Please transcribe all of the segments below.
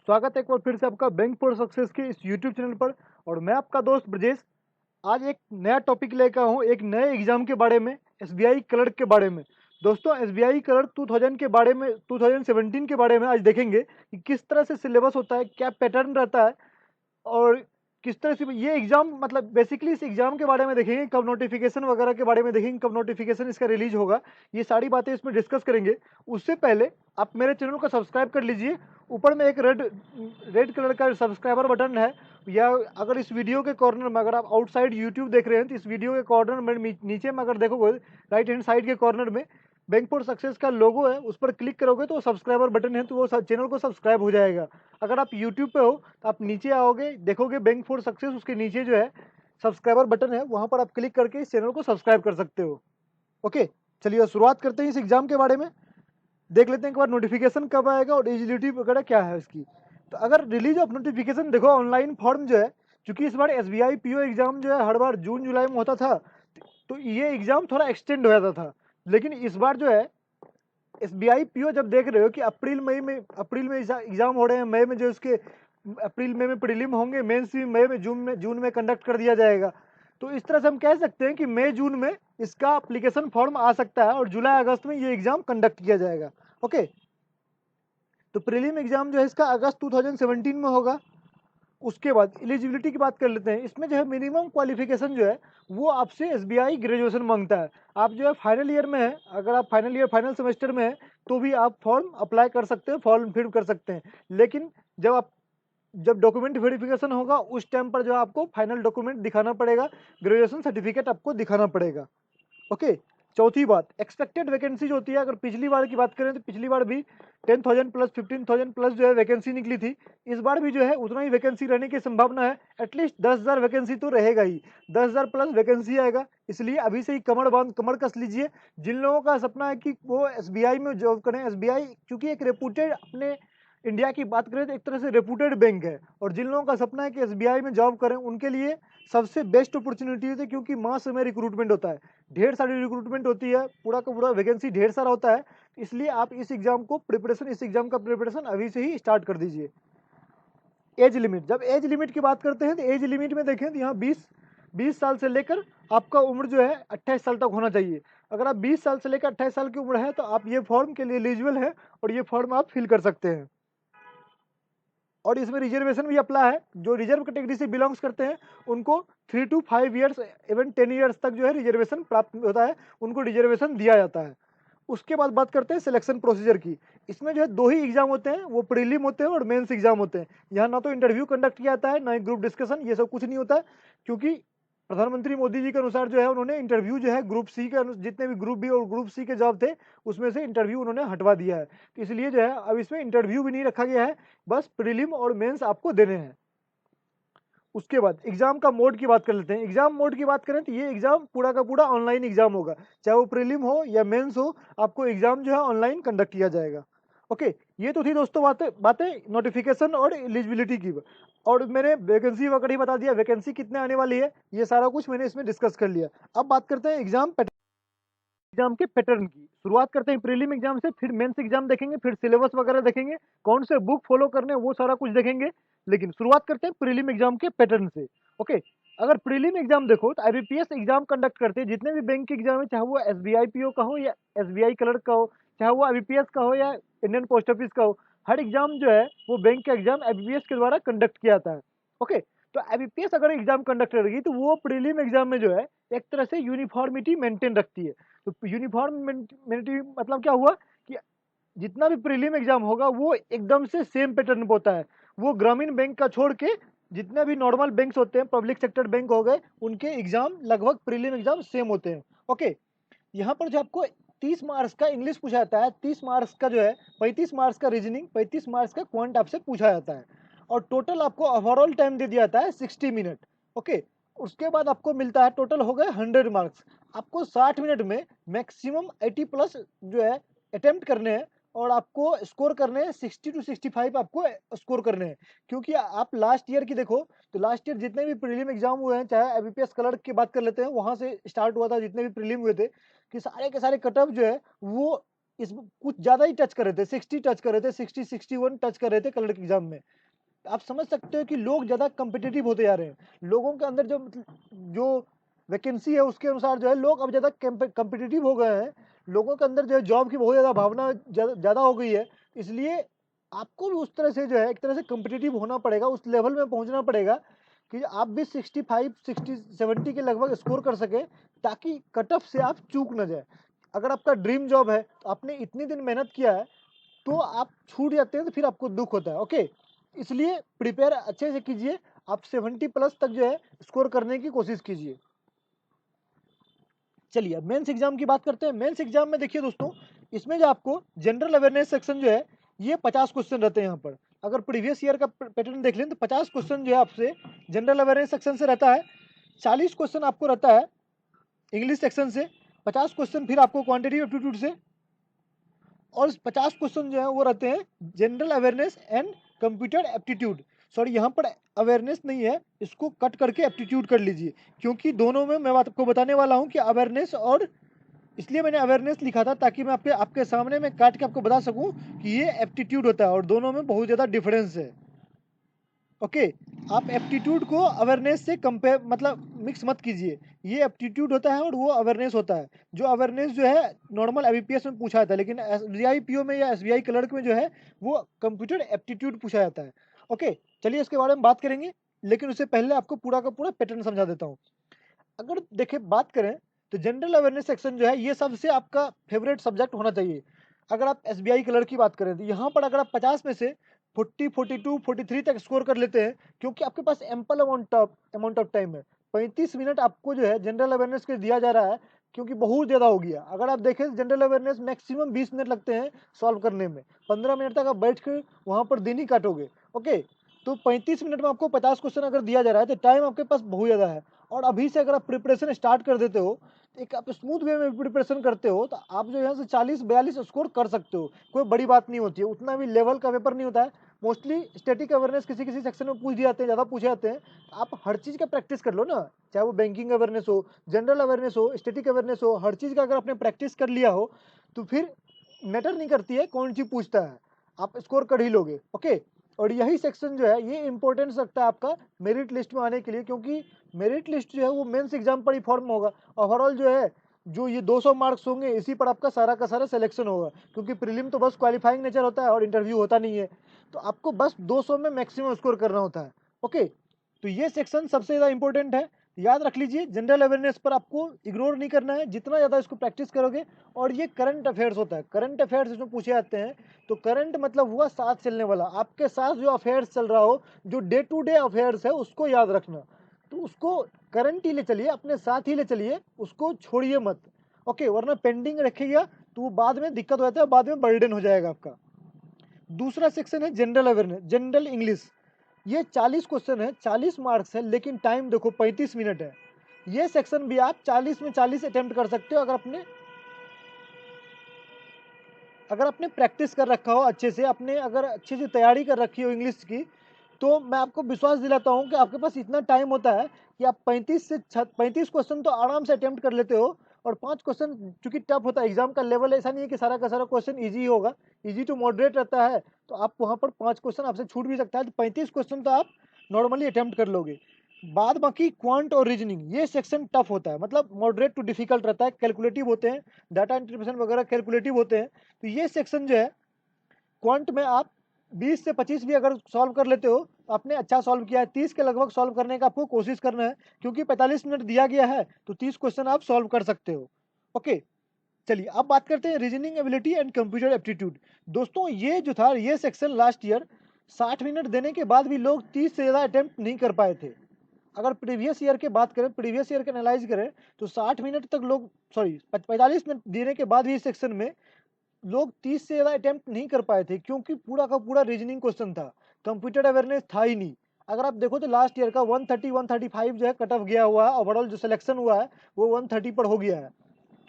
स्वागत है एक बार फिर से आपका बैंक फॉर सक्सेस के इस यूट्यूब चैनल पर। और मैं आपका दोस्त ब्रजेश आज एक नया टॉपिक लेकर हूँ, एक नए एग्जाम के बारे में, एसबीआई क्लर्क के बारे में। दोस्तों, एसबीआई क्लर्क 2000 के बारे में, 2017 के बारे में आज देखेंगे कि किस तरह से सिलेबस होता है, क्या पैटर्न रहता है और किस तरह से ये एग्जाम, मतलब बेसिकली इस एग्जाम के बारे में देखेंगे, कब नोटिफिकेशन वगैरह के बारे में देखेंगे, कब नोटिफिकेशन इसका रिलीज होगा। ये सारी बातें इसमें डिस्कस करेंगे। उससे पहले आप मेरे चैनल को सब्सक्राइब कर लीजिए। ऊपर में एक रेड रेड कलर का सब्सक्राइबर बटन है, या अगर इस वीडियो के कॉर्नर में, अगर आप आउटसाइड यूट्यूब देख रहे हैं तो इस वीडियो के कॉर्नर में नीचे में अगर देखोगे, राइट हैंड साइड के कॉर्नर में बैंक फॉर सक्सेस का लोगो है, उस पर क्लिक करोगे तो सब्सक्राइबर बटन है, तो वो चैनल को सब्सक्राइब हो जाएगा। अगर आप यूट्यूब पे हो तो आप नीचे आओगे, देखोगे बैंक फॉर सक्सेस, उसके नीचे जो है सब्सक्राइबर बटन है, वहां पर आप क्लिक करके इस चैनल को सब्सक्राइब कर सकते हो। ओके, चलिए शुरुआत करते हैं इस एग्जाम के बारे में। देख लेते हैं एक बार नोटिफिकेशन कब आएगा और एलिजिबिलिटी वगैरह क्या है इसकी। तो अगर रिलीज ऑफ नोटिफिकेशन देखो, ऑनलाइन फॉर्म जो है, क्योंकि इस बार एसबीआई पीओ एग्जाम जो है हर बार जून जुलाई में होता था, तो ये एग्जाम थोड़ा एक्सटेंड हो जाता था। लेकिन इस बार जो है एसबीआई पीओ, जब देख रहे हो कि अप्रैल में एग्जाम हो रहे हैं, मई में जो इसके अप्रैल मई में प्रीलिम होंगे, मेंस भी मई में जून में कंडक्ट कर दिया जाएगा। तो इस तरह से हम कह सकते हैं कि मई जून में इसका एप्लीकेशन फॉर्म आ सकता है और जुलाई अगस्त में ये एग्जाम कंडक्ट किया जाएगा। ओके, तो प्रीलिम एग्जाम जो है इसका अगस्त 2017 में होगा। उसके बाद एलिजिबिलिटी की बात कर लेते हैं। इसमें जो है मिनिमम क्वालिफिकेशन जो है वो आपसे एसबीआई ग्रेजुएशन मांगता है। आप जो है फाइनल ईयर में है, अगर आप फाइनल ईयर फाइनल सेमेस्टर में है तो भी आप फॉर्म अप्लाई कर सकते हैं, फॉर्म फिल कर सकते हैं। लेकिन जब डॉक्यूमेंट वेरिफिकेशन होगा उस टाइम पर जो आपको फाइनल डॉक्यूमेंट दिखाना पड़ेगा, ग्रेजुएशन सर्टिफिकेट आपको दिखाना पड़ेगा। ओके, चौथी बात, एक्सपेक्टेड वैकेंसी जो होती है, अगर पिछली बार की बात करें तो पिछली बार भी 10,000 प्लस 15,000 प्लस जो है वैकेंसी निकली थी। इस बार भी जो है उतना ही वैकेंसी रहने की संभावना है। एटलीस्ट 10,000 वैकेंसी तो रहेगा ही, 10,000 प्लस वैकेंसी आएगा। इसलिए अभी से ही कमर कस लीजिए। जिन लोगों का सपना है कि वो एसबीआई में जॉब करें, एसबीआई क्योंकि एक रेपुटेड, अपने इंडिया की बात करें तो एक तरह से रेपुटेड बैंक है, और जिन लोगों का सपना है कि एसबीआई में जॉब करें उनके लिए सबसे बेस्ट अपॉर्चुनिटी है, क्योंकि मास में रिक्रूटमेंट होता है, ढेर सारी रिक्रूटमेंट होती है, पूरा का पूरा वैकेंसी ढेर सारा होता है। इसलिए आप इस एग्जाम का प्रिपरेशन अभी से ही स्टार्ट कर दीजिए। एज लिमिट, जब एज लिमिट की बात करते हैं तो एज लिमिट में देखें तो यहाँ 20 साल से लेकर आपका उम्र जो है 28 साल तक होना चाहिए। अगर आप 20 साल से लेकर 28 साल की उम्र है तो आप ये फॉर्म के लिए एलिजिबल है, और ये फॉर्म आप फिल कर सकते हैं। और इसमें रिजर्वेशन भी अप्लाई है। जो रिजर्व कैटेगरी से बिलोंग्स करते हैं उनको 3 to 5 ईयर्स, इवन 10 ईयर्स तक जो है रिजर्वेशन प्राप्त होता है, उनको रिजर्वेशन दिया जाता है। उसके बाद बात करते हैं सिलेक्शन प्रोसीजर की। इसमें जो है दो ही एग्जाम होते हैं, वो प्रीलिम होते हैं और मेंस एग्जाम होते हैं। यहाँ ना तो इंटरव्यू कंडक्ट किया जाता है, ना ही ग्रुप डिस्कशन, ये सब कुछ नहीं होता है, क्योंकि प्रधानमंत्री मोदी जी के अनुसार जो है उन्होंने इंटरव्यू जो है ग्रुप सी के जितने भी ग्रुप बी और ग्रुप सी के जॉब थे उसमें से इंटरव्यू उन्होंने हटवा दिया है। तो इसलिए जो है अब इसमें इंटरव्यू भी नहीं रखा गया है, बस प्रीलिम और मेंस आपको देने हैं। उसके बाद एग्जाम का मोड की बात कर लेते हैं। एग्जाम मोड की बात करें तो ये एग्जाम पूरा का पूरा ऑनलाइन एग्जाम होगा, चाहे वो प्रीलिम हो या मेंस हो, आपको एग्जाम जो है ऑनलाइन कंडक्ट किया जाएगा। ओके, ये तो थी दोस्तों बातें बातें नोटिफिकेशन और एलिजिबिलिटी की। और मैंने वैकेंसी वगैरह ही बता दिया, वैकेंसी कितने आने वाली है ये सारा कुछ मैंने इसमें डिस्कस कर लिया। अब बात करते हैं एग्जाम के पैटर्न की। शुरुआत करते हैं प्रीलिम एग्जाम से, फिर मेंस एग्जाम देखेंगे, फिर सिलेबस वगैरह देखेंगे, कौन से बुक फॉलो करने हैं वो सारा कुछ देखेंगे। लेकिन शुरुआत करते हैं प्रीलिम एग्जाम के पैटर्न से। ओके, अगर प्रीलिम एग्जाम देखो तो आईबीपीएस एग्जाम कंडक्ट करते हैं, जितने भी बैंक के एग्जाम है, चाहे वो एसबीआई पीओ का हो या एसबीआई क्लर्क का हो, चाहे वो आईबीपीएस का हो या इंडियन पोस्ट ऑफिस का हो, हर एग्जाम जो है वो बैंक का एग्जाम आईबीपीएस के द्वारा कंडक्ट किया जाता है। ओके, तो आईबीपीएस अगर एग्जाम कंडक्ट करेगी तो वो प्रीलिम एग्जाम में जो है एक तरह से यूनिफॉर्मिटी मेंटेन रखती है। तो यूनिफॉर्मिटी मतलब क्या हुआ कि जितना भी प्रीलिम एग्जाम होगा वो एकदम से सेम पैटर्न पे होता है। वो ग्रामीण बैंक का छोड़ के जितने भी नॉर्मल बैंक्स होते हैं, पब्लिक सेक्टर बैंक हो गए, उनके एग्जाम लगभग प्रीलिम एग्जाम सेम होते हैं। ओके, यहाँ पर जो आपको 30 मार्क्स का इंग्लिश पूछा जाता है, 30 मार्क्स का जो है 35 मार्क्स का रीजनिंग, 35 मार्क्स का क्वांट आपसे पूछा जाता है, और टोटल आपको ओवरऑल टाइम दे दिया जाता है 60 मिनट। ओके, उसके बाद आपको मिलता है, टोटल हो गए 100 मार्क्स। आपको 60 मिनट में मैक्सिमम 80 प्लस जो है अटेम्प्ट करने हैं, और आपको स्कोर करने हैं 60 to 65 आपको स्कोर करने हैं। क्योंकि आप लास्ट ईयर की देखो तो लास्ट ईयर जितने भी प्रीलिम एग्जाम हुए हैं, चाहे आईबीपीएस क्लर्क की बात कर लेते हैं, वहां से स्टार्ट हुआ था जितने भी प्रीलिम हुए थे, कि सारे के सारे कट ऑफ जो है वो इस कुछ ज़्यादा ही टच कर रहे थे, 60 टच कर रहे थे, 60 61 टच कर रहे थे कलर के एग्जाम में। आप समझ सकते हो कि लोग ज़्यादा कम्पिटिटिव होते जा रहे हैं। लोगों के अंदर जो जो वैकेंसी है उसके अनुसार जो है लोग अब ज़्यादा कम्पिटिटिव हो गए हैं। लोगों के अंदर जो है जॉब की बहुत ज़्यादा भावना ज़्यादा हो गई है। इसलिए आपको भी उस तरह से जो है एक तरह से कम्पिटिटिव होना पड़ेगा, उस लेवल में पहुँचना पड़ेगा कि आप भी 65, 60, 70 के लगभग स्कोर कर सकें, ताकि कट ऑफ से आप चूक ना जाए। अगर आपका ड्रीम जॉब है, आपने इतने दिन मेहनत किया है, तो आप छूट जाते हैं तो फिर आपको दुःख होता है, ओके? इसलिए प्रिपेयर अच्छे से कीजिए, आप 70 प्लस तक जो है स्कोर करने की कोशिश कीजिए। चलिए अब मेंस एग्जाम की बात करते हैं। मेंस एग्जाम में देखिए दोस्तों, इसमें जो आपको जनरल अवेयरनेस सेक्शन जो है, ये 50 क्वेश्चन रहते हैं यहाँ पर। अगर प्रीवियस ईयर का पैटर्न देख लें तो 50 क्वेश्चन जो है आपसे जनरल अवेयरनेस सेक्शन से रहता है, 40 क्वेश्चन आपको रहता है इंग्लिश सेक्शन से, 50 क्वेश्चन फिर आपको क्वांटिटेटिव एप्टीट्यूड से, और 50 क्वेश्चन जो है वो रहते हैं general awareness and computer aptitude. Sorry, यहाँ पर अवेयरनेस नहीं है, इसको कट करके एप्टीट्यूड कर लीजिए, क्योंकि दोनों में मैं आपको बताने वाला हूँ कि अवेयरनेस, और इसलिए मैंने अवेयरनेस लिखा था ताकि मैं आपके सामने में काट के आपको बता सकूं कि ये एप्टीट्यूड होता है और दोनों में बहुत ज़्यादा डिफरेंस है। ओके, आप एप्टीट्यूड को अवेयरनेस से कंपेयर मतलब मिक्स मत कीजिए। ये एप्टीट्यूड होता है और वो अवेयरनेस होता है। जो अवेयरनेस जो है नॉर्मल आईबीपीएस में पूछा जाता है, लेकिन एसबीआई पीओ में या एसबीआई क्लर्क में जो है वो कंप्यूटर एप्टीट्यूड पूछा जाता है। ओके, चलिए इसके बारे में बात करेंगे, लेकिन उससे पहले आपको पूरा का पूरा पैटर्न समझा देता हूँ। अगर देखिए बात करें तो जनरल अवेयरनेस सेक्शन जो है ये सबसे आपका फेवरेट सब्जेक्ट होना चाहिए। अगर आप एसबीआई क्लर्क की बात करें तो यहाँ पर अगर आप 50 में से 40, 42, 43 तक स्कोर कर लेते हैं, क्योंकि आपके पास एम्पल अमाउंट ऑफ टाइम है। 35 मिनट आपको जो है जनरल अवेयरनेस के दिया जा रहा है, क्योंकि बहुत ज़्यादा हो गया। अगर आप देखें जनरल अवेयरनेस मैक्सिमम 20 मिनट लगते हैं सॉल्व करने में, 15 मिनट तक आप बैठ कर वहाँ पर दिन ही काटोगे। ओके, तो 35 मिनट में आपको 50 क्वेश्चन अगर दिया जा रहा है तो टाइम आपके पास बहुत ज़्यादा है। और अभी से अगर आप प्रिपरेशन स्टार्ट कर देते हो, एक आप स्मूथ वे में प्रिपरेशन करते हो, तो आप जो यहाँ से 40-42 स्कोर कर सकते हो। कोई बड़ी बात नहीं होती है, उतना भी लेवल का पेपर नहीं होता है। मोस्टली स्टैटिक अवेयरनेस किसी किसी सेक्शन में पूछ दिए जाते हैं, ज़्यादा पूछे जाते हैं। आप हर चीज़ का प्रैक्टिस कर लो ना, चाहे वो बैंकिंग अवेयरनेस हो, जनरल अवेयरनेस हो, स्टैटिक अवेयरनेस हो, हर चीज़ का अगर आपने प्रैक्टिस कर लिया हो तो फिर मैटर नहीं करती है कौन सी पूछता है, आप स्कोर कर ही लोगे। ओके, और यही सेक्शन जो है ये इंपॉर्टेंस रखता है आपका मेरिट लिस्ट में आने के लिए, क्योंकि मेरिट लिस्ट जो है वो मेंस एग्जाम पर ही फॉर्म होगा। ओवरऑल जो है जो ये 200 मार्क्स होंगे इसी पर आपका सारा का सारा सिलेक्शन होगा, क्योंकि प्रीलिम तो बस क्वालिफाइंग नेचर होता है और इंटरव्यू होता नहीं है। तो आपको बस 200 में मैक्सिमम स्कोर करना होता है। ओके, तो ये सेक्शन सबसे ज़्यादा इंपॉर्टेंट है, याद रख लीजिए। जनरल अवेयरनेस पर आपको इग्नोर नहीं करना है, जितना ज़्यादा इसको प्रैक्टिस करोगे। और ये करंट अफेयर्स होता है, करंट अफेयर्स इसमें पूछे जाते हैं। तो करंट मतलब हुआ साथ चलने वाला, आपके साथ जो अफेयर्स चल रहा हो, जो डे टू डे अफेयर्स है उसको याद रखना। तो उसको करंट ही ले चलिए, अपने साथ ही ले चलिए, उसको छोड़िए मत। ओके, वरना पेंडिंग रखिएगा तो वो बाद में दिक्कत हो जाता है, बाद में बर्डन हो जाएगा आपका। दूसरा सेक्शन है जनरल अवेयरनेस, जनरल इंग्लिश। ये 40 क्वेश्चन है, 40 मार्क्स है, लेकिन टाइम देखो 35 मिनट है। ये सेक्शन भी आप 40 में 40 अटेम्प्ट कर सकते हो, अगर आपने प्रैक्टिस कर रखा हो अच्छे से, आपने अगर अच्छे से तैयारी कर रखी हो इंग्लिश की, तो मैं आपको विश्वास दिलाता हूँ कि आपके पास इतना टाइम होता है कि आप 35 क्वेश्चन तो आराम से अटेम्प्ट कर लेते हो। और 5 क्वेश्चन चूंकि टफ होता है, एग्जाम का लेवल ऐसा नहीं है कि सारा का सारा क्वेश्चन ईजी होगा, ईजी टू मॉडरेट रहता है। तो आप वहाँ पर 5 क्वेश्चन आपसे छूट भी सकता है, तो 35 क्वेश्चन तो आप नॉर्मली अटेम्प्ट कर लोगे। बाद बाकी क्वांट और रीजनिंग, ये सेक्शन टफ होता है, मतलब मॉडरेट टू डिफिकल्ट रहता है, कैलकुलेटिव होते हैं, डाटा इंटरप्रिटेशन वगैरह कैलकुलेटिव होते हैं। तो ये सेक्शन जो है क्वांट में आप 20 से 25 भी अगर सॉल्व कर लेते हो तो आपने अच्छा सॉल्व किया है। 30 के लगभग सॉल्व करने का आपको कोशिश करना है, क्योंकि 45 मिनट दिया गया है, तो 30 क्वेश्चन आप सॉल्व कर सकते हो। ओके, चलिए अब बात करते हैं reasoning ability and computer aptitude. दोस्तों ये जो था ये सेक्शन लास्ट ईयर 60 मिनट देने के बाद भी लोग 30 से ज़्यादा अटेम्प्ट नहीं कर पाए थे। अगर प्रीवियस ईयर की बात करें, प्रीवियस ईयर के एनालाइज करें, तो 60 मिनट तक लोग, सॉरी 45 मिनट देने के बाद भी इस सेक्शन में लोग 30 से ज़्यादा अटेम्प्ट नहीं कर पाए थे, क्योंकि पूरा का पूरा रीजनिंग क्वेश्चन था, कंप्यूटर अवेयरनेस था ही नहीं। अगर आप देखो तो लास्ट ईयर का 130 135 जो है कट ऑफ गया हुआ है, ओवरऑल जो सिलेक्शन हुआ है वो 130 पर हो गया है।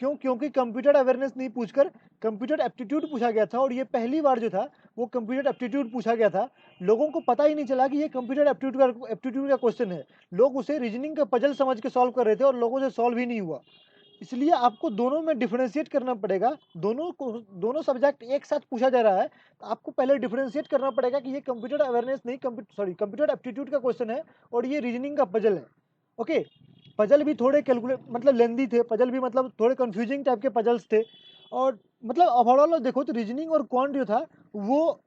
क्यों? क्योंकि कंप्यूटर अवेयरनेस नहीं पूछकर कंप्यूटर एप्टीट्यूड पूछा गया था, और ये पहली बार जो था वो कंप्यूटर एप्टीट्यूड पूछा गया था। लोगों को पता ही नहीं चला कि ये कंप्यूटर एप्टीट्यूड का क्वेश्चन है। लोग उसे रीजनिंग का पजल समझ के सॉल्व कर रहे थे और लोगों से सॉल्व ही नहीं हुआ। इसलिए आपको दोनों में डिफरेंशिएट करना पड़ेगा। दोनों सब्जेक्ट एक साथ पूछा जा रहा है, तो आपको पहले डिफरेंशिएट करना पड़ेगा कि ये कंप्यूटर अवेयरनेस नहीं, कंप्यूटर एप्टीट्यूड का क्वेश्चन है और ये रीजनिंग का पजल है। ओके, पजल भी थोड़े कैलकुलेट मतलब लेंदी थे, पजल भी मतलब थोड़े कंफ्यूजिंग टाइप के पजल्स थे। और मतलब ओवरऑल देखो तो रीजनिंग और क्वांट जो था वो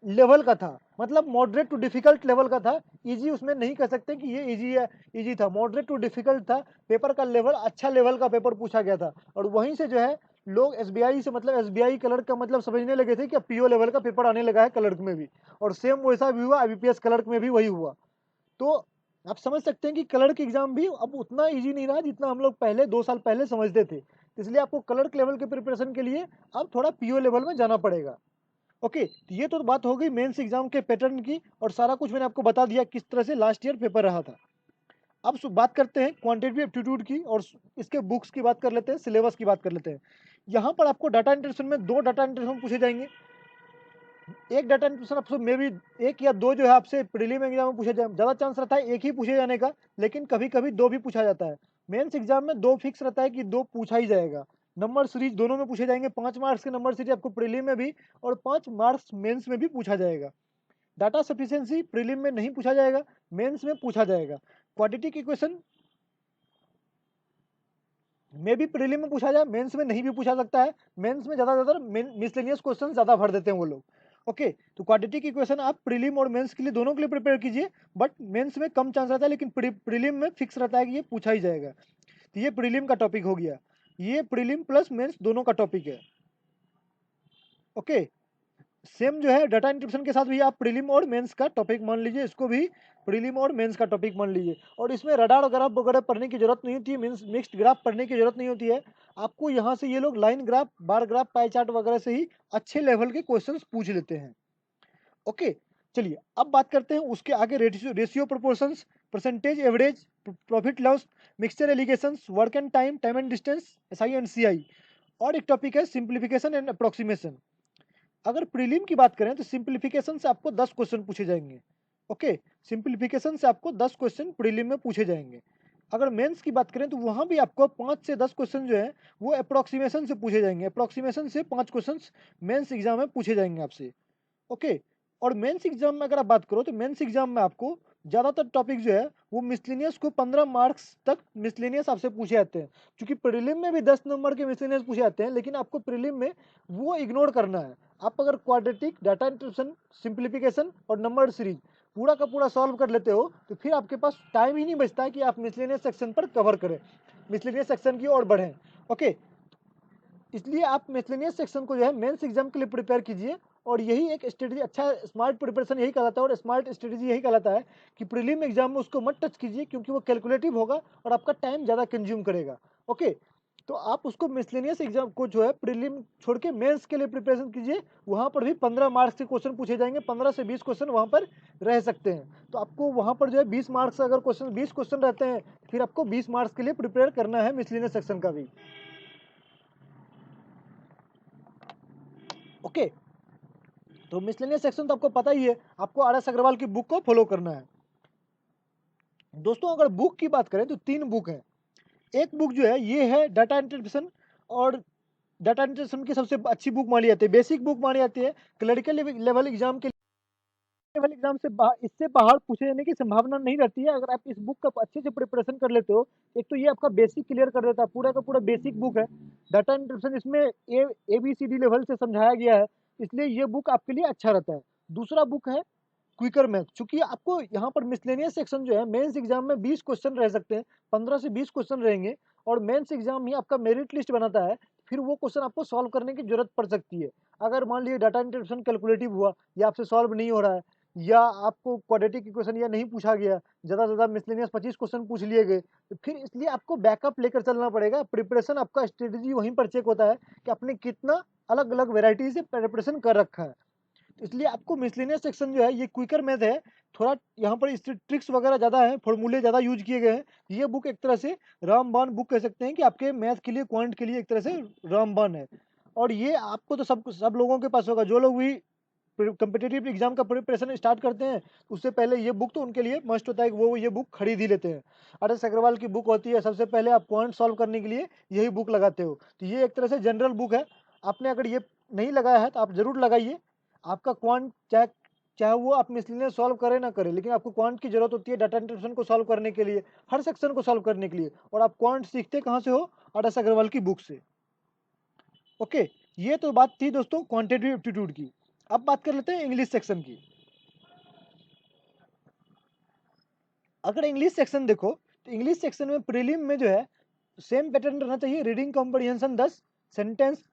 लेवल का था, मतलब मॉडरेट टू डिफिकल्ट लेवल का था। इजी उसमें नहीं कह सकते कि ये इजी है, इजी था, मॉडरेट टू डिफिकल्ट था। पेपर का लेवल अच्छा लेवल का पेपर पूछा गया था। और वहीं से जो है लोग एसबीआई से मतलब एसबीआई क्लर्क का मतलब समझने लगे थे कि अब पीओ लेवल का पेपर आने लगा है क्लर्क में भी। और सेम वैसा भी हुआ, आईबीपीएस क्लर्क में भी वही हुआ। तो आप समझ सकते हैं कि क्लर्क एग्जाम भी अब उतना इजी नहीं रहा जितना हम लोग पहले 2 साल पहले समझते थे। इसलिए आपको क्लर्क लेवल के प्रिपरेशन के लिए अब थोड़ा पीओ लेवल में जाना पड़ेगा। ओके, तो ये तो बात हो गई मेंस एग्जाम के पैटर्न की, और सारा कुछ मैंने आपको बता दिया किस तरह से लास्ट ईयर पेपर रहा था। अब बात करते हैं क्वांटिटेटिव एप्टीट्यूड की, और इसके बुक्स की बात कर लेते हैं, सिलेबस की बात कर लेते हैं। यहाँ पर आपको डाटा इंटरेक्शन में 2 डाटा इंटरेक्शन पूछे जाएंगे। एक डाटा इंटरेक्शन आपसे मे भी 1 या 2 जो है आपसे प्रीलिम एग्जाम में पूछे जाए, ज़्यादा चांस रहता है एक ही पूछे जाने का, लेकिन कभी कभी 2 भी पूछा जाता है। मेंस एग्जाम में 2 फिक्स रहता है कि 2 पूछा ही जाएगा। नंबर सीरीज दोनों में पूछे जाएंगे, 5 मार्क्स के नंबर सीरीज आपको प्रीलिम में भी और 5 मार्क्स मेंस में भी पूछा जाएगा। डाटा सफिशिएंसी प्रीलिम में नहीं पूछा जाएगा, मेंस में पूछा जाएगा। क्वाड्रेटिक इक्वेशन में भी प्रीलिम में पूछा जाए, मेंस में नहीं भी पूछा सकता है। मेंस में ज़्यादा मिसलेनियस क्वेश्चन ज़्यादा भर देते हैं वो लोग। ओके, तो क्वाड्रेटिक इक्वेशन आप प्रीलिम और मेंस के लिए दोनों के लिए प्रिपेयर कीजिए, बट मेंस में कम चांस रहता है, लेकिन प्रीलिम में फिक्स रहता है कि ये पूछा ही जाएगा। तो ये प्रीलिम का टॉपिक हो गया, ये प्रीलिम प्लस मेंस दोनों का टॉपिक है। ओके, सेम जो है डाटा इंटरेक्शन के साथ भी आप प्रीलिम और मेंस का टॉपिक मान लीजिए, इसको भी प्रीलिम और मेंस का टॉपिक मान लीजिए। और इसमें रडार ग्राफ वगैरह पढ़ने की जरूरत नहीं होती है, मीन्स मिक्स्ड ग्राफ पढ़ने की जरूरत नहीं होती है। आपको यहाँ से ये लोग line graph, bar graph, pie chart वगैरह से ही अच्छे लेवल के क्वेश्चंस पूछ लेते हैं। ओके, चलिए अब बात करते हैं उसके आगे। Ratio proportions, percentage, average, profit loss, mixture allegations, work and time, time and distance, SI and CI. और एक टॉपिक है सिंप्लीफिकेशन एंड अप्रोक्सीमेशन। अगर प्रीलिम की बात करें तो सिंप्लीफिकेशन से आपको 10 क्वेश्चन पूछे जाएंगे। ओके, सिंप्लीफिकेशन से आपको 10 क्वेश्चन प्रीलिम में पूछे जाएंगे। अगर मेंस की बात करें तो वहां भी आपको 5 से 10 क्वेश्चन जो है वो अप्रोक्सीमेशन से पूछे जाएंगे। अप्रोक्सीमेशन से 5 क्वेश्चन मेंस एग्जाम में पूछे जाएंगे आपसे। ओके, और मेंस एग्जाम में अगर आप बात करो तो मेंस एग्जाम में आपको ज़्यादातर टॉपिक जो है वो मिसलेनियस को 15 मार्क्स तक मिसलेनियस आपसे पूछे जाते हैं। क्योंकि प्रीलिम में भी 10 नंबर के मिसलेनियस पूछे जाते हैं, लेकिन आपको प्रीलिम में वो इग्नोर करना है। आप अगर क्वाड्रेटिक, डाटा इंटरेक्शन, सिंप्लीफिकेशन और नंबर सीरीज पूरा का पूरा सॉल्व कर लेते हो तो फिर आपके पास टाइम ही नहीं बचता है कि आप मिसलेनियस सेक्शन पर कवर करें, मिसलेनियस सेक्शन की ओर बढ़ें। ओके, इसलिए आप मिसलेनियस सेक्शन को जो है मेंस एग्जाम के लिए प्रिपेयर कीजिए। और यही एक स्ट्रेटजी, अच्छा स्मार्ट प्रिपरेशन यही कहलाता है, और स्मार्ट स्ट्रेटजी यही कहलाता है कि प्रीलिम एग्जाम में उसको मत टच कीजिए, क्योंकि वो कैलकुलेटिव होगा और आपका टाइम ज़्यादा कंज्यूम करेगा। ओके, तो आप उसको मिसलेनियस एग्जाम को जो है प्रीलिम छोड़ के मेंस के लिए प्रिपरेशन कीजिए। वहाँ पर भी 15 मार्क्स के क्वेश्चन पूछे जाएंगे, 15 से 20 क्वेश्चन वहाँ पर रह सकते हैं। तो आपको वहाँ पर जो है 20 मार्क्स, अगर क्वेश्चन 20 क्वेश्चन रहते हैं, फिर आपको 20 मार्क्स के लिए प्रिपेयर करना है मिसलेनियस सेक्शन का भी। ओके, तो मिसलेनियस सेक्शन तो आपको पता ही है, आपको आर.एस. अग्रवाल की बुक को फॉलो करना है। दोस्तों अगर बुक की बात करें तो 3 बुक है। एक बुक जो है ये है डाटा इंटरप्रिटेशन, और डाटा इंटरप्रिटेशन की सबसे अच्छी बुक मानी जाती है, बेसिक बुक मानी जाती है। क्लरिकल लेवल एग्जाम के लेवल एग्जाम से इससे बाहर पूछे जाने की संभावना नहीं रहती है, अगर आप इस बुक का अच्छे से प्रिपरेशन कर लेते हो। एक तो ये आपका बेसिक क्लियर कर देता है, पूरा का पूरा बेसिक बुक है। डाटा इंटरप्रिटेशन इसमें ABCD लेवल से समझाया गया है, इसलिए ये बुक आपके लिए अच्छा रहता है। दूसरा बुक है क्विकर मैथ, चूंकि आपको यहाँ पर मिसलेनियस सेक्शन जो है मेंस एग्जाम में 20 क्वेश्चन रह सकते हैं, 15 से 20 क्वेश्चन रहेंगे। और मेंस एग्जाम ही आपका मेरिट लिस्ट बनाता है, फिर वो क्वेश्चन आपको सॉल्व करने की जरूरत पड़ सकती है। अगर मान लीजिए डाटा इंटरप्रिटेशन कैलकुलेटिव हुआ या आपसे सॉल्व नहीं हो रहा है, या आपको क्वाड्रेटिक इक्वेशन या नहीं पूछा गया, ज़्यादा से ज़्यादा मिसलेनियस 25 क्वेश्चन पूछ लिए गए, तो फिर इसलिए आपको बैकअप लेकर चलना पड़ेगा। प्रिपरेशन आपका स्ट्रेटेजी वहीं पर चेक होता है कि आपने कितना अलग अलग वेराइटी से प्रिपरेशन कर रखा है। इसलिए आपको मिसलेनियस सेक्शन जो है ये क्विकर मैथ है, थोड़ा यहाँ पर इससे ट्रिक्स वगैरह ज़्यादा है, फॉर्मूले ज़्यादा यूज किए गए हैं। ये बुक एक तरह से रामबाण बुक कह सकते हैं कि आपके मैथ के लिए, क्वांट के लिए एक तरह से रामबाण है। और ये आपको तो सब लोगों के पास होगा, जो लोग भी कम्पिटिटिव एग्जाम का प्रिपरेशन स्टार्ट करते हैं, उससे पहले ये बुक तो उनके लिए मस्ट होता है कि वो ये बुक खरीद ही लेते हैं। RS अग्रवाल की बुक होती है, सबसे पहले आप पॉइंट सॉल्व करने के लिए यही बुक लगाते हो। तो ये एक तरह से जनरल बुक है, आपने अगर ये नहीं लगाया है तो आप जरूर लगाइए। आपका क्वांट चाहे चाहे वो आप मिसलिनियस सॉल्व करें ना करें, लेकिन आपको क्वांट की जरूरत होती है डाटा इंटरेक्शन को सॉल्व करने के लिए, हर सेक्शन को सॉल्व करने के लिए। और आप क्वांट सीखते कहाँ से हो? RS अग्रवाल की बुक से। ओके, ये तो बात थी दोस्तों क्वांटिटेटिव एप्टीट्यूड की। अब बात कर लेते हैं इंग्लिश सेक्शन की। अगर इंग्लिश सेक्शन देखो तो इंग्लिश सेक्शन में प्रीलिम में जो है सेम पैटर्न रहना चाहिए। Reading comprehension 10, sentence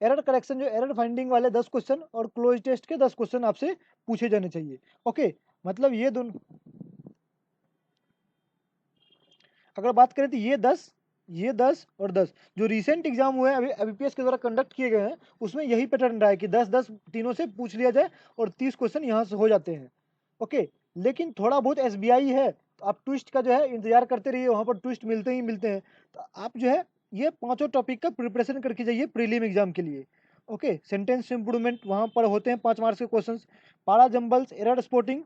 error correction जो एरर फाइंडिंग वाले 10 क्वेश्चन और क्लोज टेस्ट के 10 क्वेश्चन आपसे पूछे जाने चाहिए। ओके, मतलब ये दोनों, अगर बात करें तो ये 10 और 10 जो रिसेंट एग्जाम हुए हैं अभी IBPS के द्वारा कंडक्ट किए गए हैं, उसमें यही पैटर्न रहा है कि 10-10 तीनों से पूछ लिया जाए और 30 क्वेश्चन यहाँ से हो जाते हैं। ओके, लेकिन थोड़ा बहुत SBI है तो आप ट्विस्ट का जो है इंतजार करते रहिए, वहाँ पर ट्विस्ट मिलते ही मिलते हैं। तो आप जो है ये पांचों टॉपिक का प्रिपरेशन करके जाइए प्रीलिम एग्जाम के लिए। ओके, सेंटेंस इंप्रूवमेंट वहाँ पर होते हैं 5 मार्क्स के question, para jumbles, error spotting,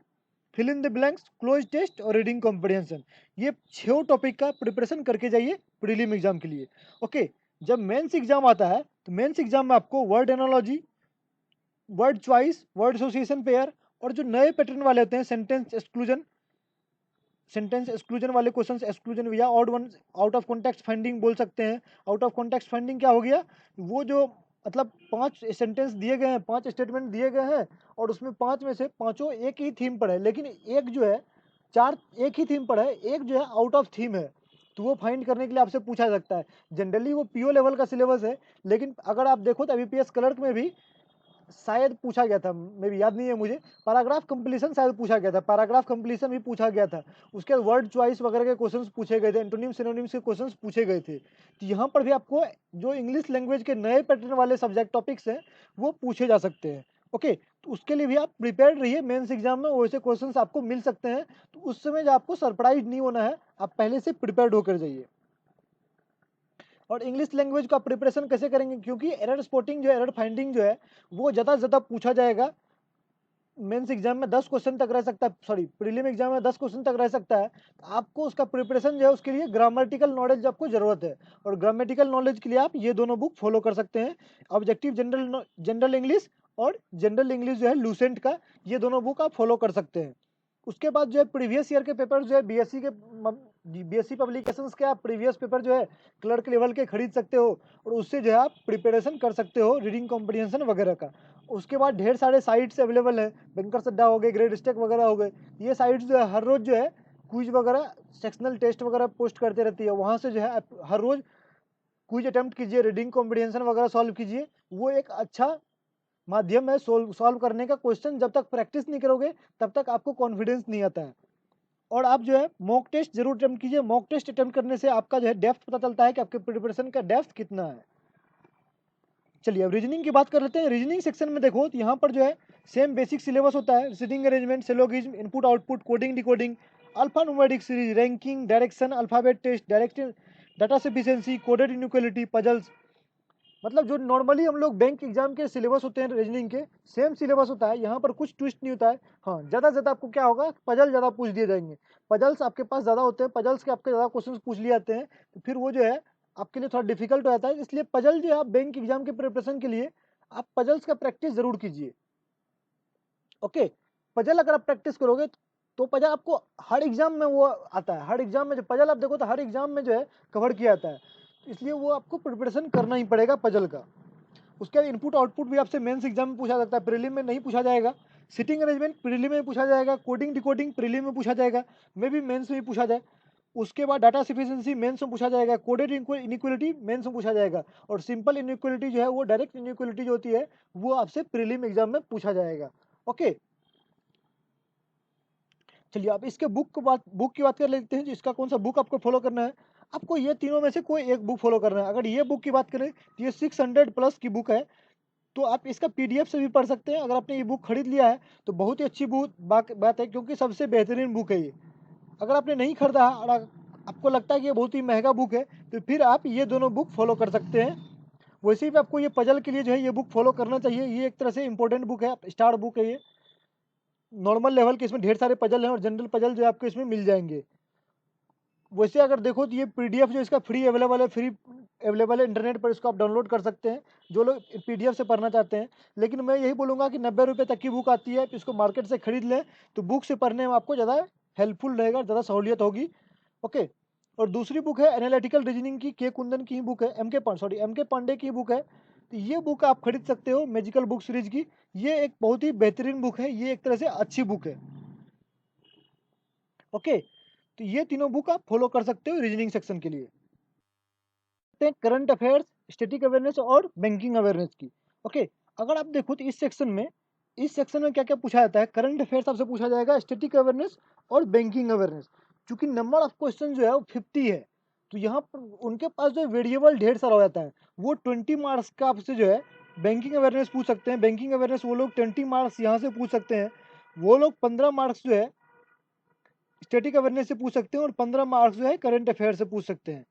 fill in the blanks, cloze test और रीडिंग कॉम्प्रिहेंशन, ये 6 टॉपिक का प्रिपरेशन करके जाइए प्रीलिम एग्जाम के लिए। ओके, जब मेंस एग्जाम आता है तो मेंस एग्जाम में आपको word analogy, word choice, word association pair और जो नए पैटर्न वाले होते हैं सेंटेंस एक्सक्लूजन वाले क्वेश्चंस, एक्सक्लूजन या odd one, out of context finding बोल सकते हैं। आउट ऑफ कॉन्टेक्स्ट फाइंडिंग क्या हो गया? वो जो मतलब 5 सेंटेंस दिए गए हैं, 5 स्टेटमेंट दिए गए हैं और उसमें 5 में से पांचों एक ही थीम पर है, लेकिन एक जो है 4 एक ही थीम पर है, एक जो है आउट ऑफ थीम है। तो वो फाइंड करने के लिए आपसे पूछा जा सकता है। जनरली वो PO लेवल का सिलेबस है, लेकिन अगर आप देखो तो IBPS क्लर्क में भी शायद पूछा गया था, मे भी याद नहीं है मुझे, पैराग्राफ कंप्लीशन शायद पूछा गया था, पैराग्राफ कंप्लीशन भी पूछा गया था। उसके बाद वर्ड चॉइस वगैरह के क्वेश्चंस पूछे गए थे, एंटोनिम सिनोनिम्स के क्वेश्चंस पूछे गए थे। तो यहाँ पर भी आपको जो इंग्लिश लैंग्वेज के नए पैटर्न वाले सब्जेक्ट टॉपिक्स हैं वो पूछे जा सकते हैं। ओके, तो उसके लिए भी आप प्रिपेयर्ड रहिए, मेंस एग्जाम में वैसे क्वेश्चंस आपको मिल सकते हैं। तो उस समय जो आपको सरप्राइज नहीं होना है, आप पहले से प्रिपेयर्ड होकर जाइए। और इंग्लिश लैंग्वेज का प्रिपरेशन कैसे करेंगे? क्योंकि एरर स्पॉटिंग जो है, एरर फाइंडिंग जो है वो ज़्यादा से ज़्यादा पूछा जाएगा। मेंस एग्जाम में 10 क्वेश्चन तक रह सकता है, सॉरी प्रीलिम एग्जाम में 10 क्वेश्चन तक रह सकता है। तो आपको उसका प्रिपरेशन जो है उसके लिए ग्रामेटिकल नॉलेज आपको ज़रूरत है, और ग्रामेटिकल नॉलेज के लिए आप ये दोनों बुक फॉलो कर सकते हैं। ऑब्जेक्टिव जनरल इंग्लिश और जनरल इंग्लिश जो है लूसेंट का, ये दोनों बुक आप फॉलो कर सकते हैं। उसके बाद जो है प्रीवियस ईयर के पेपर जो है BSc पब्लिकेशंस के आप प्रीवियस पेपर जो है क्लर्क लेवल के खरीद सकते हो, और उससे जो है आप प्रिपरेशन कर सकते हो रीडिंग कॉम्प्रिहेंशन वगैरह का। उसके बाद ढेर सारे साइट्स अवेलेबल हैं, बैंकर्स अड्डा हो गए, ग्रेड स्टेक वगैरह हो गए। ये साइट्स जो है हर रोज़ जो है क्विज वगैरह, सेक्शनल टेस्ट वगैरह पोस्ट करते रहती है। वहाँ से जो है आप हर रोज़ क्विज अटेम्प्ट कीजिए, रीडिंग कॉम्प्रिहेंशन वगैरह सॉल्व कीजिए। वो एक अच्छा माध्यम है सॉल्व करने का। क्वेश्चन जब तक प्रैक्टिस नहीं करोगे तब तक आपको कॉन्फिडेंस नहीं आता है। और आप जो है मॉक टेस्ट जरूर अटेम्प्ट कीजिए। मॉक टेस्ट अटेम्प्ट करने से आपका जो है डेप्थ पता चलता है कि आपके प्रिपरेशन का डेप्थ कितना है। चलिए अब रीजनिंग की बात कर लेते हैं। रीजनिंग सेक्शन में देखो तो यहाँ पर जो है सेम बेसिक सिलेबस होता है। Seating arrangement, syllogism, input output, coding decoding, alphanumeric series, ranking, direction, alphabet test, direct data sufficiency, coded inequality, puzzles. मतलब जो नॉर्मली हम लोग बैंक एग्जाम के सिलेबस होते हैं रीजनिंग के, सेम सिलेबस होता है। यहाँ पर कुछ ट्विस्ट नहीं होता है। हाँ, ज़्यादा से ज़्यादा आपको क्या होगा, पजल ज़्यादा पूछ दिए जाएंगे। पजल्स आपके पास ज़्यादा होते हैं, पजल्स के आपके ज़्यादा क्वेश्चन पूछ लिए जाते हैं, तो फिर वो जो है आपके लिए थोड़ा डिफिकल्ट हो जाता है। इसलिए पजल जो है आप बैंक एग्जाम के प्रिपरेशन के लिए आप पजल्स का प्रैक्टिस जरूर कीजिए। ओके, पजल अगर आप प्रैक्टिस करोगे तो पजल आपको हर एग्जाम में वो आता है। हर एग्जाम में जो पजल आप देखो तो हर एग्जाम में जो है कवर किया जाता है, इसलिए वो आपको प्रिपरेशन करना ही पड़ेगा पजल का। उसके बाद इनपुट आउटपुट भी आपसे मेंस एग्जाम में पूछा जाता है, प्रीलिम में नहीं पूछा जाएगा। सिटिंग अरेंजमेंट प्रीलिम में पूछा जाएगा, कोडिंग डिकोडिंग प्रीलिम में पूछा जाएगा, मे भी मेंस में भी पूछा जाए। उसके बाद डाटा सफिशिएंसी मेंस में पूछा जाएगा, कोडेड इनइक्वालिटी मेंस में पूछा जाएगा, और सिंपल इनइक्वालिटी जो है वो डायरेक्ट इनइक्वालिटी जो होती है वो आपसे प्रीलिम एग्जाम में पूछा जाएगा। ओके, चलिए अब इसके बुक की बात कर लेते हैं, इसका कौन सा बुक आपको फॉलो करना है। आपको ये तीनों में से कोई एक बुक फॉलो करना है। अगर ये बुक की बात करें तो ये 600 प्लस की बुक है, तो आप इसका PDF से भी पढ़ सकते हैं। अगर आपने ये बुक खरीद लिया है तो बहुत ही अच्छी बात है, क्योंकि सबसे बेहतरीन बुक है ये। अगर आपने नहीं खरीदा है और आपको लगता है कि ये बहुत ही महंगा बुक है, तो फिर आप ये दोनों बुक फॉलो कर सकते हैं। वैसे भी आपको ये पजल के लिए जो है ये बुक फॉलो करना चाहिए। ये एक तरह से इंपॉर्टेंट बुक है, स्टार बुक है ये। नॉर्मल लेवल के इसमें ढेर सारे पजल हैं और जनरल पजल जो है आपको इसमें मिल जाएंगे। वैसे अगर देखो तो ये पीडीएफ जो इसका फ्री अवेलेबल है, इंटरनेट पर, इसको आप डाउनलोड कर सकते हैं जो लोग पीडीएफ से पढ़ना चाहते हैं। लेकिन मैं यही बोलूँगा कि 90 रुपये तक की बुक आती है, तो इसको मार्केट से खरीद लें तो बुक से पढ़ने में आपको ज़्यादा हेल्पफुल रहेगा, ज़्यादा सहूलियत होगी। ओके। और दूसरी बुक है एनालिटिकल रीजनिंग की, के कुंदन की ही बुक है, एम के पांडे की बुक है। तो ये बुक आप खरीद सकते हो मैजिकल बुक सीरीज की। ये एक बहुत ही बेहतरीन बुक है, ये एक तरह से अच्छी बुक है। ओके, तो ये तीनों बुक आप फॉलो कर सकते हो रीजनिंग सेक्शन के लिए। करंट अफेयर्स, स्टैटिक अवेयरनेस और बैंकिंग अवेयरनेस की। ओके, अगर आप देखो तो इस सेक्शन में क्या क्या पूछा जाता है। करंट अफेयर्स आपसे पूछा जाएगा, स्टैटिक अवेयरनेस और बैंकिंग अवेयरनेस। चूंकि नंबर ऑफ क्वेश्चन जो है वो 50 है, तो यहाँ पर उनके पास जो वेरिएबल ढेर सारा हो जाता है। वो 20 मार्क्स का आपसे जो है बैंकिंग अवेयरनेस पूछ सकते हैं। बैंकिंग अवेयरनेस वो लोग 20 मार्क्स यहाँ से पूछ सकते हैं। वो लोग 15 मार्क्स जो है स्टैटिक अवेयरनेस से पूछ सकते हैं और 15 मार्क्स जो है करंट अफेयर से पूछ सकते हैं।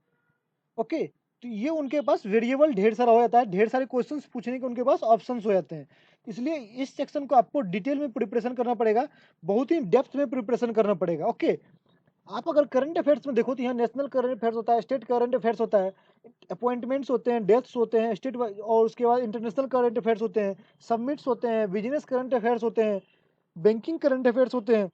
ओके, तो ये उनके पास वेरिएबल ढेर सारा हो जाता है, ढेर सारे क्वेश्चंस पूछने के उनके पास ऑप्शंस हो जाते हैं। इसलिए इस सेक्शन को आपको डिटेल में प्रिपरेशन करना पड़ेगा, बहुत ही डेप्थ में प्रिपरेशन करना पड़ेगा। ओके, आप अगर करंट अफेयर्स में देखो तो यहाँ नेशनल करंट अफेयर्स होता है, स्टेट करंट अफेयर्स होता है, अपॉइंटमेंट्स होते हैं, डेथ्स होते हैं स्टेट, और उसके बाद इंटरनेशनल करंट अफेयर्स होते हैं, सबमिट्स होते हैं, बिजनेस करंट अफेयर्स होते हैं, बैंकिंग करंट अफेयर्स होते हैं,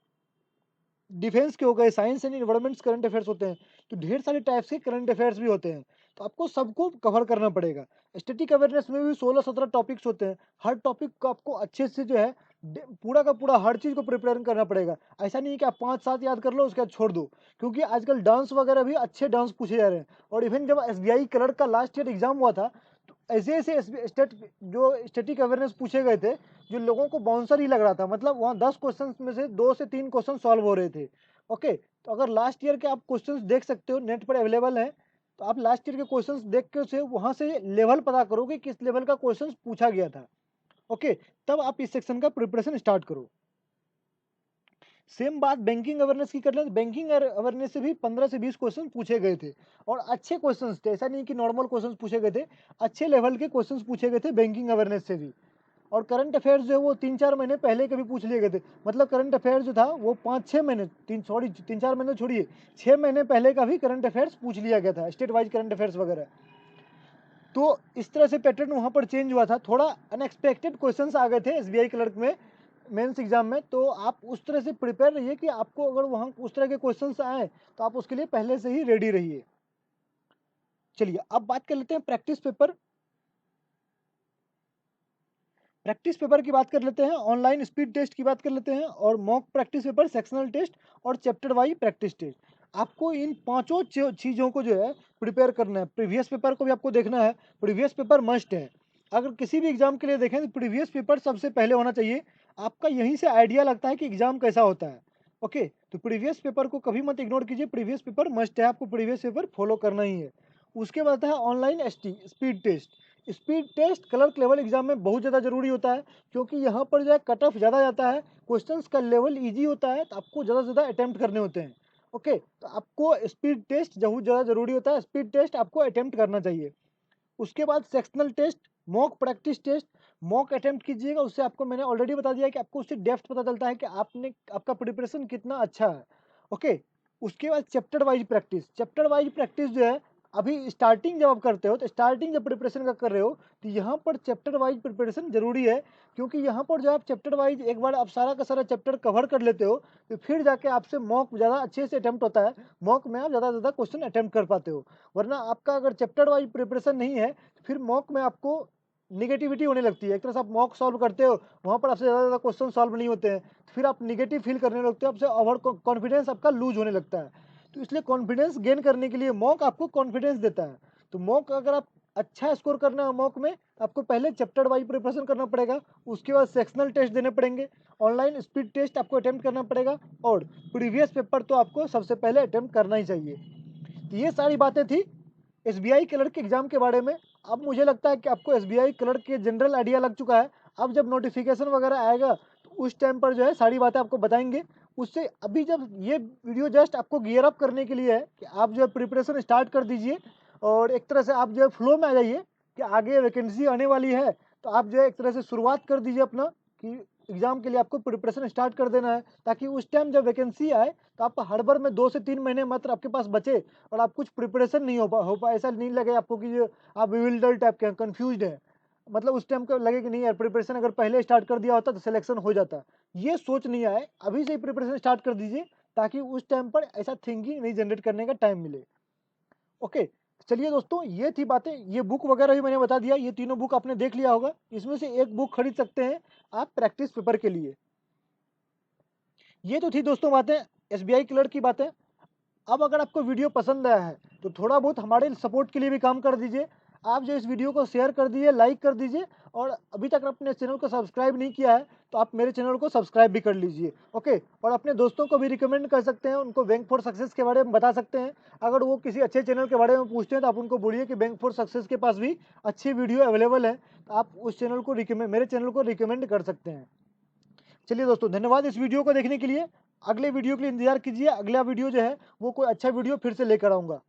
डिफेंस के हो गए, science and environments current affairs होते हैं। तो ढेर सारे टाइप्स के करंट अफेयर्स भी होते हैं, तो आपको सबको कवर करना पड़ेगा। स्टैटिक अवेयरनेस में भी 16-17 टॉपिक्स होते हैं। हर टॉपिक को आपको अच्छे से जो है पूरा का पूरा हर चीज़ को प्रिपेयर करना पड़ेगा। ऐसा नहीं है कि आप 5-7 याद कर लो उसके बाद छोड़ दो, क्योंकि आजकल डांस वगैरह भी अच्छे डांस पूछे जा रहे हैं। और इवन जब एसबीआई क्लर्क का लास्ट ईयर एग्जाम हुआ था, तो ऐसे ऐसे स्टैटिक अवेयरनेस पूछे गए थे जो लोगों को बाउंसर ही लग रहा था। मतलब वहाँ 10 क्वेश्चन में से 2 से 3 क्वेश्चन सॉल्व हो रहे थे। ओके, तो अगर लास्ट ईयर के आप क्वेश्चंस देख सकते हो, नेट पर अवेलेबल है, तो आप लास्ट ईयर के क्वेश्चंस देख के उसे वहां से लेवल पता करो कि किस लेवल का क्वेश्चंस पूछा गया था। ओके, तब आप इस सेक्शन का प्रिपरेशन स्टार्ट करो। सेम बात बैंकिंग अवेयरनेस की कर लें, बैंकिंग अवेयरनेस से भी 15 से 20 क्वेश्चन पूछे गए थे और अच्छे क्वेश्चंस थे। ऐसा नहीं कि नॉर्मल क्वेश्चंस पूछे गए थे, अच्छे लेवल के क्वेश्चंस पूछे गए थे बैंकिंग अवेयरनेस से भी। और करंट अफेयर्स जो है वो 3-4 महीने पहले के भी पूछ लिए गए थे। मतलब करंट अफेयर्स जो था वो 5-6 महीने, 3-4 महीने छोड़िए, 6 महीने पहले का भी करंट अफेयर्स पूछ लिया गया था, स्टेट वाइज करंट अफेयर्स वगैरह। तो इस तरह से पैटर्न वहाँ पर चेंज हुआ था। थोड़ा अनएक्सपेक्टेड क्वेश्चंस आ गए थे एसबीआई क्लर्क में मेंस एग्जाम में, तो आप उस तरह से प्रिपेयर रहिए कि आपको अगर वहाँ उस तरह के क्वेश्चंस आए तो आप उसके लिए पहले से ही रेडी रहिए। चलिए अब बात कर लेते हैं प्रैक्टिस पेपर। प्रैक्टिस पेपर की बात कर लेते हैं, ऑनलाइन स्पीड टेस्ट की बात कर लेते हैं, और mock practice paper, sectional test और चैप्टर वाइज प्रैक्टिस टेस्ट। आपको इन पांचों चीज़ों को जो है प्रिपेयर करना है। प्रीवियस पेपर को भी आपको देखना है, प्रीवियस पेपर मस्ट है। अगर किसी भी एग्जाम के लिए देखें तो प्रीवियस पेपर सबसे पहले होना चाहिए। आपका यहीं से आइडिया लगता है कि एग्जाम कैसा होता है। ओके, तो प्रीवियस पेपर को कभी मत इग्नोर कीजिए, प्रीवियस पेपर मस्ट है, आपको प्रीवियस पेपर फॉलो करना ही है। उसके बाद है online ST speed test. Speed test clerk level exam में बहुत ज़्यादा जरूरी होता है, क्योंकि यहाँ पर जो है कट ऑफ ज़्यादा जाता है, क्वेश्चंस का लेवल इजी होता है, तो आपको ज़्यादा से ज़्यादा अटेम्प्ट करने होते हैं। ओके, तो आपको स्पीड टेस्ट बहुत ज़्यादा जरूरी होता है, स्पीड टेस्ट आपको अटेम्प्ट करना चाहिए। उसके बाद sectional test, mock practice test, mock attempt कीजिएगा। उससे आपको मैंने ऑलरेडी बता दिया कि आपको उससे डेप्थ पता चलता है कि आपका प्रिपरेशन कितना अच्छा है। ओके, उसके बाद चैप्टर वाइज प्रैक्टिस जो है, अभी स्टार्टिंग जब आप करते हो, तो स्टार्टिंग जब प्रिपरेशन का कर रहे हो, तो यहाँ पर चैप्टर वाइज प्रिपरेशन जरूरी है। क्योंकि यहाँ पर जो आप चैप्टर वाइज एक बार आप सारा का सारा चैप्टर कवर कर लेते हो, तो फिर जाके आपसे मॉक ज़्यादा अच्छे से अटेम्प्ट होता है, मॉक में आप ज़्यादा से ज़्यादा क्वेश्चन अटेम्प्ट कर पाते हो। वरना आपका अगर चैप्टर वाइज प्रिपरेशन नहीं है, फिर मॉक में आपको निगेटिविटी होने लगती है। एक तरह से आप मॉक सॉल्व करते हो, वहाँ पर आपसे ज़्यादा क्वेश्चन सॉल्व नहीं होते हैं, फिर आप निगेटिव फील करने लगते हो, आपसे ओवर कॉन्फिडेंस आपका लूज होने लगता है। तो इसलिए कॉन्फिडेंस गेन करने के लिए मॉक आपको कॉन्फिडेंस देता है। तो मॉक अगर आप अच्छा स्कोर करना है मॉक में, आपको पहले चैप्टर वाइज प्रिपरेशन करना पड़ेगा, उसके बाद सेक्शनल टेस्ट देने पड़ेंगे, ऑनलाइन स्पीड टेस्ट आपको अटेम्प्ट करना पड़ेगा, और प्रीवियस पेपर तो आपको सबसे पहले अटेम्प्ट करना ही चाहिए। तो ये सारी बातें थी एसबीआई क्लर्क के एग्जाम के बारे में। अब मुझे लगता है कि आपको एसबीआई क्लर्क के जनरल आइडिया लग चुका है। अब जब नोटिफिकेशन वगैरह आएगा तो उस टाइम पर जो है सारी बातें आपको बताएंगे। उससे अभी जब ये वीडियो जस्ट आपको गियर अप करने के लिए है कि आप जो है प्रिपरेशन स्टार्ट कर दीजिए और एक तरह से आप जो है फ्लो में आ जाइए। कि आगे वैकेंसी आने वाली है, तो आप जो है एक तरह से शुरुआत कर दीजिए अपना कि एग्ज़ाम के लिए आपको प्रिपरेशन स्टार्ट कर देना है, ताकि उस टाइम जब वैकेंसी आए तो आप हड़बड़ में 2 से 3 महीने मात्र आपके पास बचे और आप कुछ प्रिपरेशन नहीं हो पाए, ऐसा नहीं लगे आपको कि ये आप bewildered टाइप के हैं, कन्फ्यूज़्ड हैं। मतलब उस टाइम को लगे कि नहीं यार, प्रिपरेशन अगर पहले स्टार्ट कर दिया होता तो सिलेक्शन हो जाता। ये सोच नहीं आए, अभी से ही प्रिपरेशन स्टार्ट कर दीजिए, ताकि उस टाइम पर ऐसा थिंकिंग नहीं जनरेट करने का टाइम मिले। ओके, चलिए दोस्तों, ये थी बातें। ये बुक वगैरह भी मैंने बता दिया, ये तीनों बुक आपने देख लिया होगा। इसमें से एक बुक खरीद सकते हैं आप प्रैक्टिस पेपर के लिए। ये तो थी दोस्तों बातें एसबीआई क्लर्क की बातें। अब अगर आपको वीडियो पसंद आया है तो थोड़ा बहुत हमारे सपोर्ट के लिए भी काम कर दीजिए। आप जो इस वीडियो को शेयर कर दीजिए, लाइक कर दीजिए, और अभी तक अपने चैनल को सब्सक्राइब नहीं किया है तो आप मेरे चैनल को सब्सक्राइब भी कर लीजिए। ओके, और अपने दोस्तों को भी रिकमेंड कर सकते हैं, उनको बैंक फॉर सक्सेस के बारे में बता सकते हैं। अगर वो किसी अच्छे चैनल के बारे में पूछते हैं तो आप उनको बोलिए कि बैंक फॉर सक्सेस के पास भी अच्छी वीडियो अवेलेबल है, तो आप उस चैनल को मेरे चैनल को रिकमेंड कर सकते हैं। चलिए दोस्तों, धन्यवाद इस वीडियो को देखने के लिए। अगले वीडियो के लिए इंतजार कीजिए, अगला वीडियो जो है वो कोई अच्छा वीडियो फिर से लेकर आऊँगा।